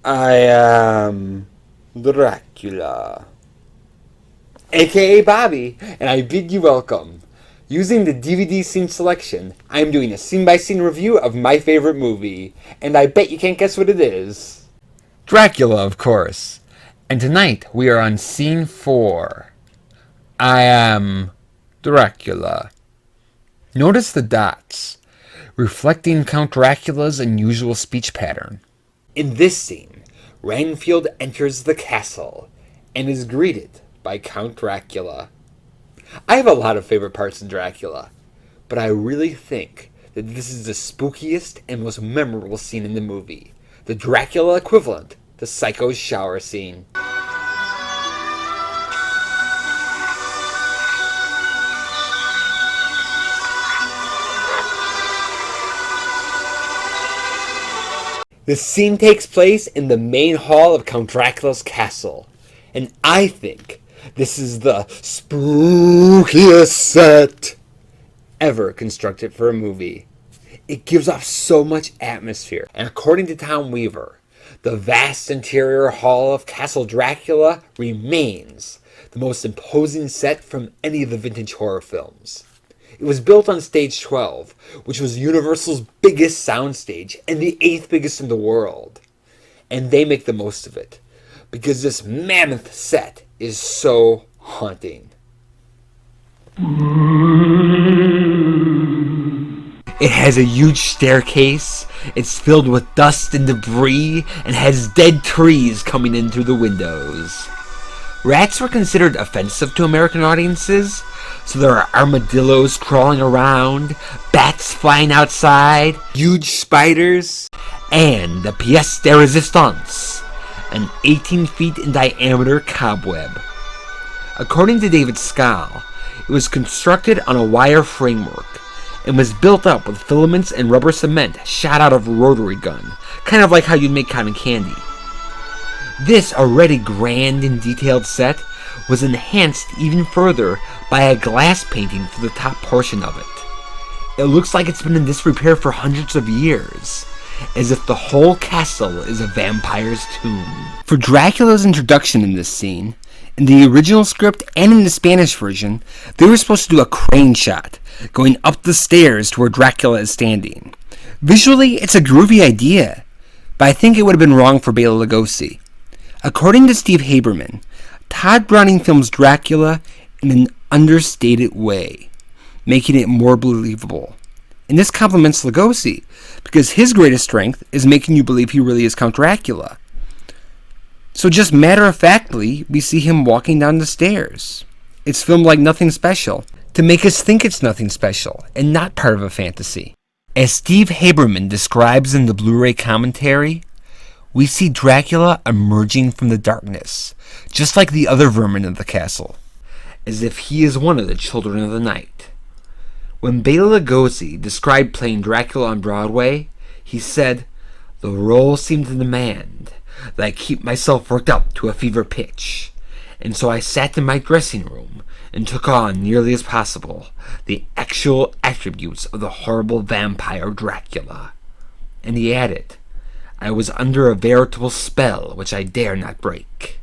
I am Dracula, aka Bobby, and I bid you welcome. Using the DVD scene selection, I am doing a scene-by-scene review of my favorite movie, and I bet you can't guess what it is. Dracula, of course. And tonight we are on scene 4. I am Dracula. Notice the dots, reflecting Count Dracula's unusual speech pattern. In this scene, Renfield enters the castle and is greeted by Count Dracula. I have a lot of favorite parts in Dracula, but I really think that this is the spookiest and most memorable scene in the movie, the Dracula equivalent to Psycho's shower scene. The scene takes place in the main hall of Count Dracula's castle, and I think this is the spookiest set ever constructed for a movie. It gives off so much atmosphere, and according to Tom Weaver, the vast interior hall of Castle Dracula remains the most imposing set from any of the vintage horror films. It was built on Stage 12, which was Universal's biggest soundstage and the 8th biggest in the world. And they make the most of it, because this mammoth set is so haunting. It has a huge staircase, it's filled with dust and debris, and has dead trees coming in through the windows. Rats were considered offensive to American audiences, so there are armadillos crawling around, bats flying outside, huge spiders, and the pièce de résistance, an 18 feet in diameter cobweb. According to David Scal, it was constructed on a wire framework and was built up with filaments and rubber cement shot out of a rotary gun, kind of like how you'd make cotton candy. This already grand and detailed set was enhanced even further by a glass painting for the top portion of it. It looks like it's been in disrepair for hundreds of years, as if the whole castle is a vampire's tomb. For Dracula's introduction in this scene, in the original script and in the Spanish version, they were supposed to do a crane shot, going up the stairs to where Dracula is standing. Visually, it's a groovy idea, but I think it would have been wrong for Bela Lugosi. According to Steve Haberman, Todd Browning films Dracula in an understated way, making it more believable. And this compliments Lugosi, because his greatest strength is making you believe he really is Count Dracula. So just matter-of-factly, we see him walking down the stairs. It's filmed like nothing special, to make us think it's nothing special, and not part of a fantasy. As Steve Haberman describes in the Blu-ray commentary, we see Dracula emerging from the darkness, just like the other vermin of the castle, as if he is one of the children of the night. When Bela Lugosi described playing Dracula on Broadway, he said, "The role seemed to demand that I keep myself worked up to a fever pitch, and so I sat in my dressing room and took on, nearly as possible, the actual attributes of the horrible vampire Dracula." And he added, "I was under a veritable spell which I dare not break."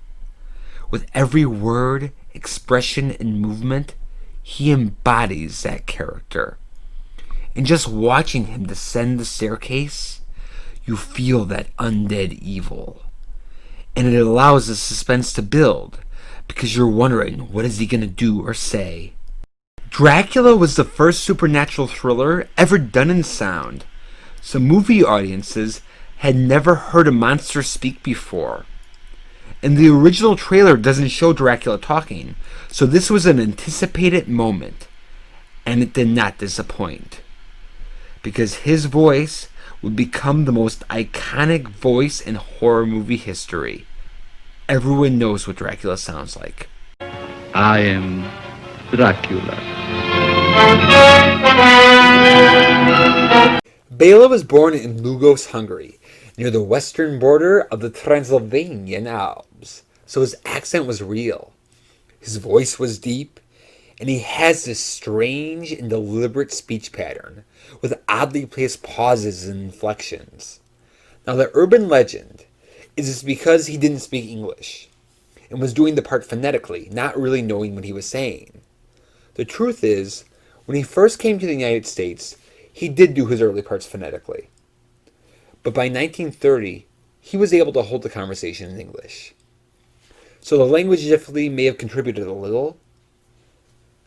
With every word, expression, and movement, he embodies that character. And just watching him descend the staircase, you feel that undead evil. And it allows the suspense to build, because you're wondering, what is he going to do or say? Dracula was the first supernatural thriller ever done in sound, so movie audiences had never heard a monster speak before. And the original trailer doesn't show Dracula talking, so this was an anticipated moment, and it did not disappoint. Because his voice would become the most iconic voice in horror movie history. Everyone knows what Dracula sounds like. I am Dracula. Bela was born in Lugos, Hungary, near the western border of the Transylvanian Alps, so his accent was real. His voice was deep, and he has this strange and deliberate speech pattern, with oddly placed pauses and inflections. Now, the urban legend is this because he didn't speak English and was doing the part phonetically, not really knowing what he was saying. The truth is, when he first came to the United States, he did do his early parts phonetically. But by 1930, he was able to hold the conversation in English. So the language difficulty may have contributed a little,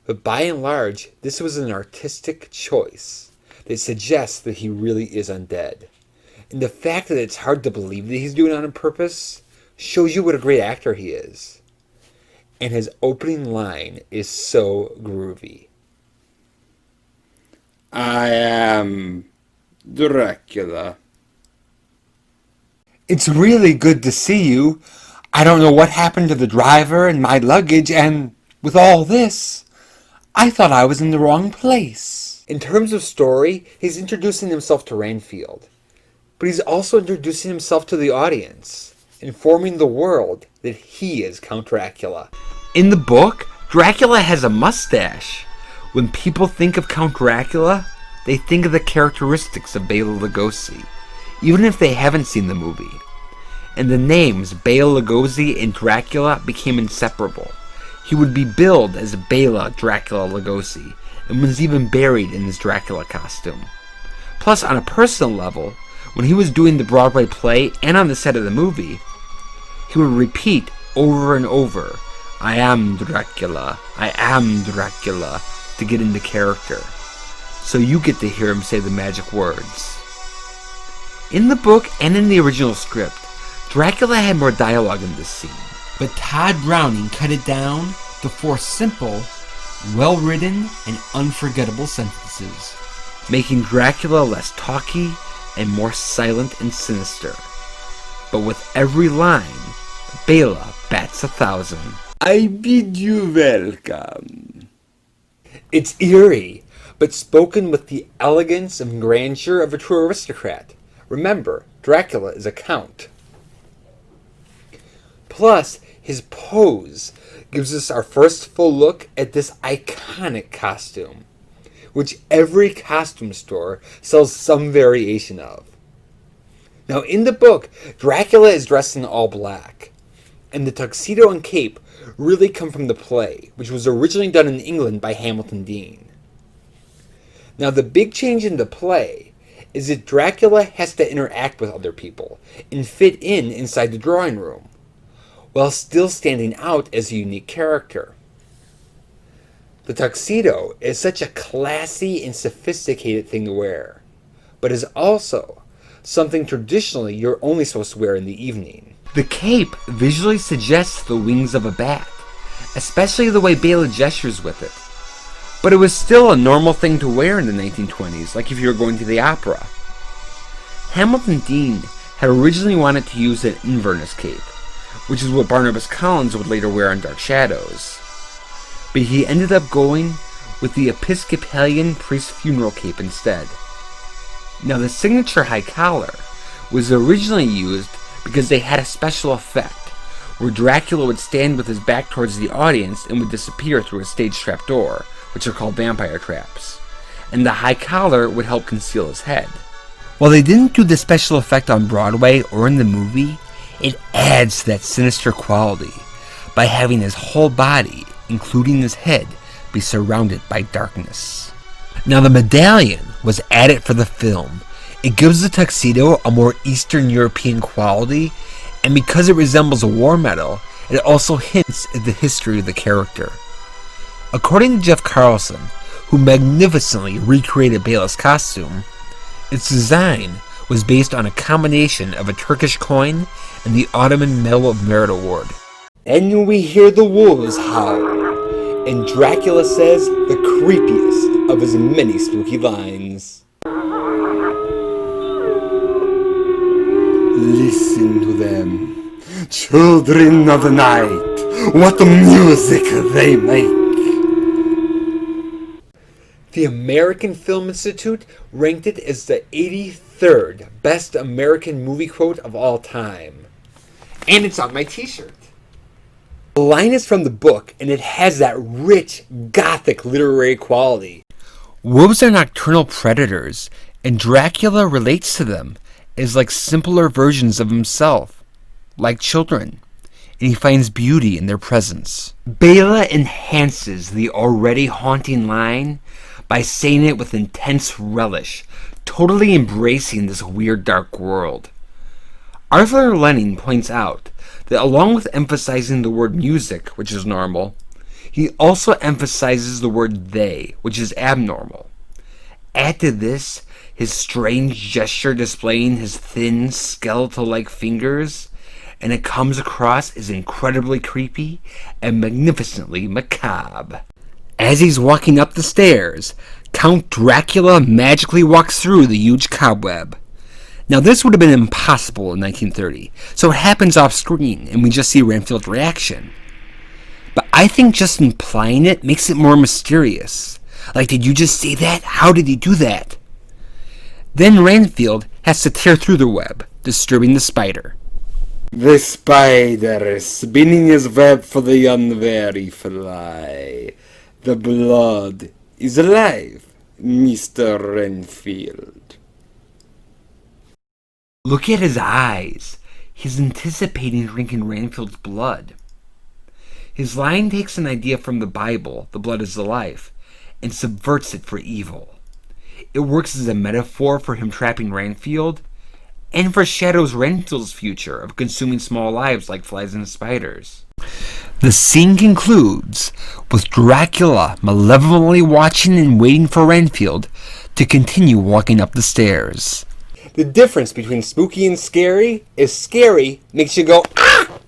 but by and large, this was an artistic choice that suggests that he really is undead. And the fact that it's hard to believe that he's doing it on purpose shows you what a great actor he is. And his opening line is so groovy. I am Dracula. It's really good to see you. I don't know what happened to the driver and my luggage, and with all this, I thought I was in the wrong place. In terms of story, he's introducing himself to Ranfield, but he's also introducing himself to the audience, informing the world that he is Count Dracula. In the book, Dracula has a mustache. When people think of Count Dracula, they think of the characteristics of Bela Lugosi, even if they haven't seen the movie. And the names Bela Lugosi and Dracula became inseparable. He would be billed as Bela.Lugosi and was even buried in his Dracula costume. Plus, on a personal level, when he was doing the Broadway play and on the set of the movie, he would repeat over and over, I am Dracula, to get into character. So you get to hear him say the magic words. In the book and in the original script, Dracula had more dialogue in this scene, but Todd Browning cut it down to 4 simple, well-written, and unforgettable sentences, making Dracula less talky and more silent and sinister. But with every line, Bela bats 1,000. I bid you welcome. It's eerie, but spoken with the elegance and grandeur of a true aristocrat. Remember, Dracula is a count. Plus, his pose gives us our first full look at this iconic costume, which every costume store sells some variation of. Now, in the book, Dracula is dressed in all black, and the tuxedo and cape really come from the play, which was originally done in England by Hamilton Dean. Now, the big change in the play is that Dracula has to interact with other people and fit in inside the drawing room, while still standing out as a unique character. The tuxedo is such a classy and sophisticated thing to wear, but is also something traditionally you're only supposed to wear in the evening. The cape visually suggests the wings of a bat, especially the way Bela gestures with it. But it was still a normal thing to wear in the 1920s, like if you were going to the opera. Hamilton Dean had originally wanted to use an Inverness cape, which is what Barnabas Collins would later wear on Dark Shadows. But he ended up going with the Episcopalian priest funeral cape instead. Now, the signature high collar was originally used because they had a special effect where Dracula would stand with his back towards the audience and would disappear through a stage trap door, which are called vampire traps, and the high collar would help conceal his head. While they didn't do the special effect on Broadway or in the movie, it adds to that sinister quality by having his whole body, including his head, be surrounded by darkness. Now, the medallion was added for the film. It gives the tuxedo a more Eastern European quality, and because it resembles a war medal, it also hints at the history of the character. According to Jeff Carlson, who magnificently recreated Bela's costume, its design was based on a combination of a Turkish coin and the Ottoman Medal of Merit Award. And we hear the wolves howl, and Dracula says the creepiest of his many spooky lines. Listen to them, children of the night, what music they make. The American Film Institute ranked it as the 83rd best American movie quote of all time. And it's on my t-shirt. The line is from the book, and it has that rich, gothic literary quality. Wolves are nocturnal predators, and Dracula relates to them as like simpler versions of himself. like children, and he finds beauty in their presence. Bela enhances the already haunting line by saying it with intense relish, totally embracing this weird dark world. Arthur Lenning points out that along with emphasizing the word music, which is normal, he also emphasizes the word they, which is abnormal. Add to this his strange gesture displaying his thin, skeletal-like fingers, and it comes across as incredibly creepy and magnificently macabre. As he's walking up the stairs, Count Dracula magically walks through the huge cobweb. Now this would have been impossible in 1930, so it happens off screen and we just see Renfield's reaction. But I think just implying it makes it more mysterious. Like, did you just say that? How did he do that? Then Renfield has to tear through the web, disturbing the spider. The spider is spinning his web for the unwary fly. The blood is alive, Mr. Renfield. Look at his eyes. He's anticipating drinking Renfield's blood. His line takes an idea from the Bible, the blood is the life, and subverts it for evil. It works as a metaphor for him trapping Renfield, and foreshadows Renfield's future of consuming small lives like flies and spiders. The scene concludes with Dracula malevolently watching and waiting for Renfield to continue walking up the stairs. The difference between spooky and scary is scary makes you go, ah!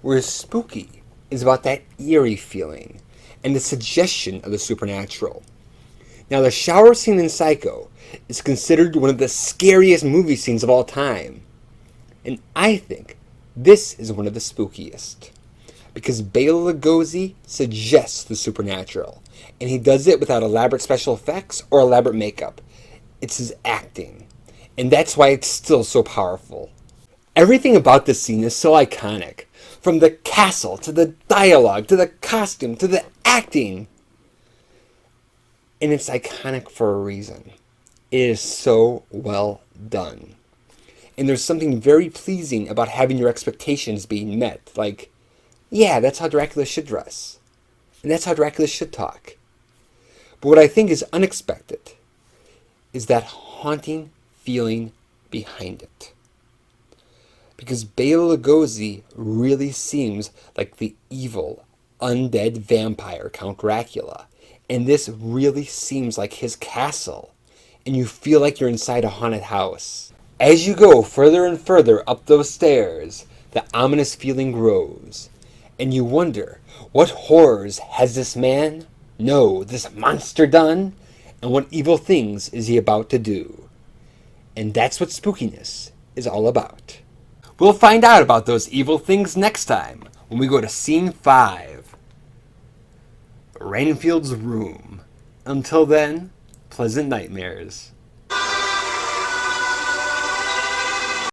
Whereas spooky is about that eerie feeling and the suggestion of the supernatural. Now, the shower scene in Psycho is considered one of the scariest movie scenes of all time. And I think this is one of the spookiest. Because Bela Lugosi suggests the supernatural. And he does it without elaborate special effects or elaborate makeup. It's his acting. And that's why it's still so powerful. Everything about this scene is so iconic. From the castle, to the dialogue, to the costume, to the acting. And it's iconic for a reason. It is so well done. And there's something very pleasing about having your expectations being met. Like, yeah, that's how Dracula should dress. And that's how Dracula should talk. But what I think is unexpected is that haunting feeling behind it. Because Bela Lugosi really seems like the evil, undead vampire Count Dracula. And this really seems like his castle. And you feel like you're inside a haunted house. As you go further and further up those stairs, the ominous feeling grows. And you wonder, what horrors has this man, no, this monster done? And what evil things is he about to do? And that's what spookiness is all about. We'll find out about those evil things next time when we go to Scene 5. Renfield's room. Until then, pleasant nightmares.